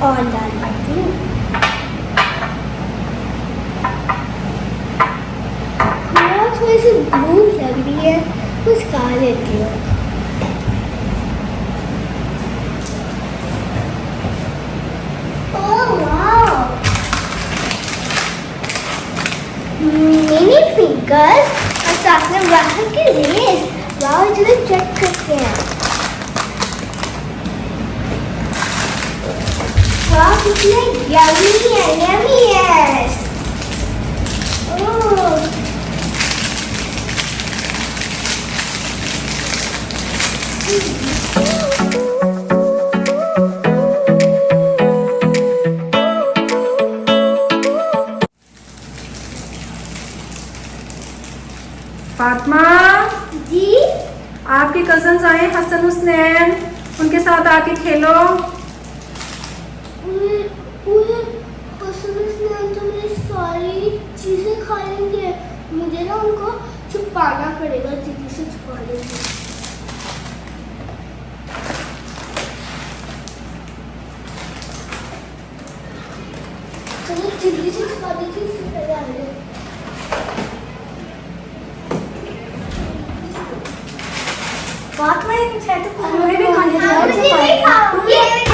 और डाल देती हूँ। थोड़ी सी भूख लग रही है, कुछ खा लेती हूँ। ओह वाह, मिनी फिंगर्स और साथ में बाहर के लेस। वाह, चलो चेक करते हैं। वाह, कितने यम्मी है, यम्मी है। ओह, फातिमा जी, आपके कजन्स आए हसन हुसैन, उनके साथ आके खेलो। तो मेरी सारी चीजें खा लेंगे, मुझे ना उनको छुपाना पड़ेगा, जल्दी से छुपा लेंगे। चलो जल्दी से छुपा दीजिए, इससे पहले आ गए। फातिमा ये कुछ है तो मुझे भी खाने दो।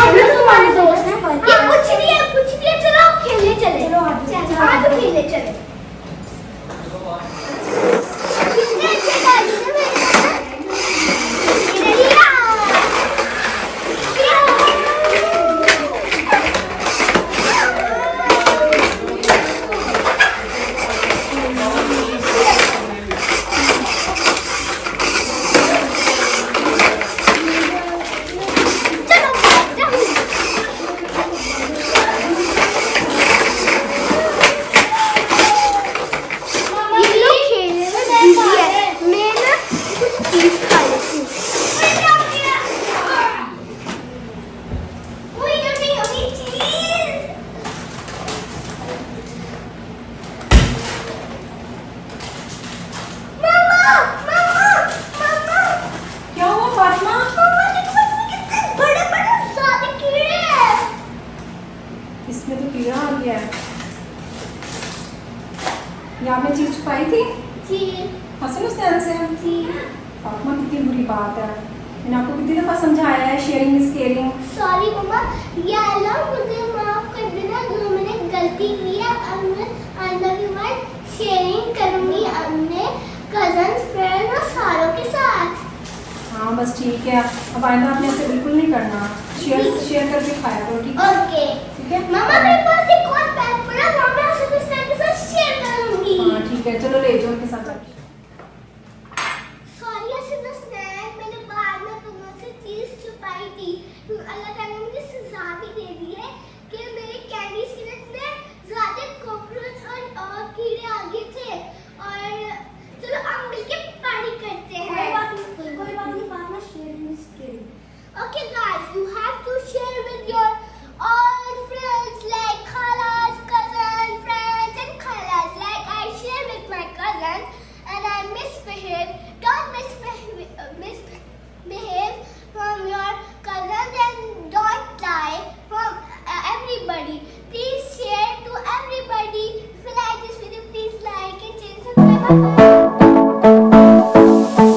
हम लोग तुम्हारे दोस्त हैं। ये कुछ नहीं है, कुछ नहीं है। चलो खेलने चले। चलो हाँ, तो खेलने चले। कितने अच्छे गाड़ी है मेरे पास। इसमें तो कीड़ा आ गया है। ये आपने चीज छुपाई थी जी हसन हुसैन से? जी। फातिमा कितनी बुरी बात है, मैंने आपको कितनी दफा समझाया है शेयरिंग इज केयरिंग। सॉरी मम्मा, ये अल्लाह मुझे माफ कर देना, जो मैंने गलती की है। अब मैं आइंदा की बार शेयरिंग करूंगी अपने कजन्स, फ्रेंड और सारों के साथ। हाँ बस ठीक है, अब आइंदा आपने ऐसे बिल्कुल नहीं करना, शेयर करके खाया करो, ठीक है? ओके ठीक है मम्मा, मेरे पास एक और पैक पड़ा, वो मैं उसे कुछ के साथ शेयर करूंगी। हाँ ठीक है, चलो ले जाओ उनके साथ जाके। सॉरी हसन हुसैन, मैंने बाद में तुमसे चीज छुपाई थी। अल्लाह ताला ने मुझे सजा भी दे दी है कि मेरे कैंडीज के में ज्यादा कॉकरोच और कीड़े आ गए थे। और चलो अब मिलके पार्टी करते हैं। कोई बात नहीं, बाद में sharing is caring. Okay guys, you have to share with your all friends like khalas, cousins, friends and khalas. Like I share with my cousins and I misbehave. Don't misbehave from your cousins and don't lie from everybody. Please share to everybody. If you like this video, please like and share and subscribe. Bye bye.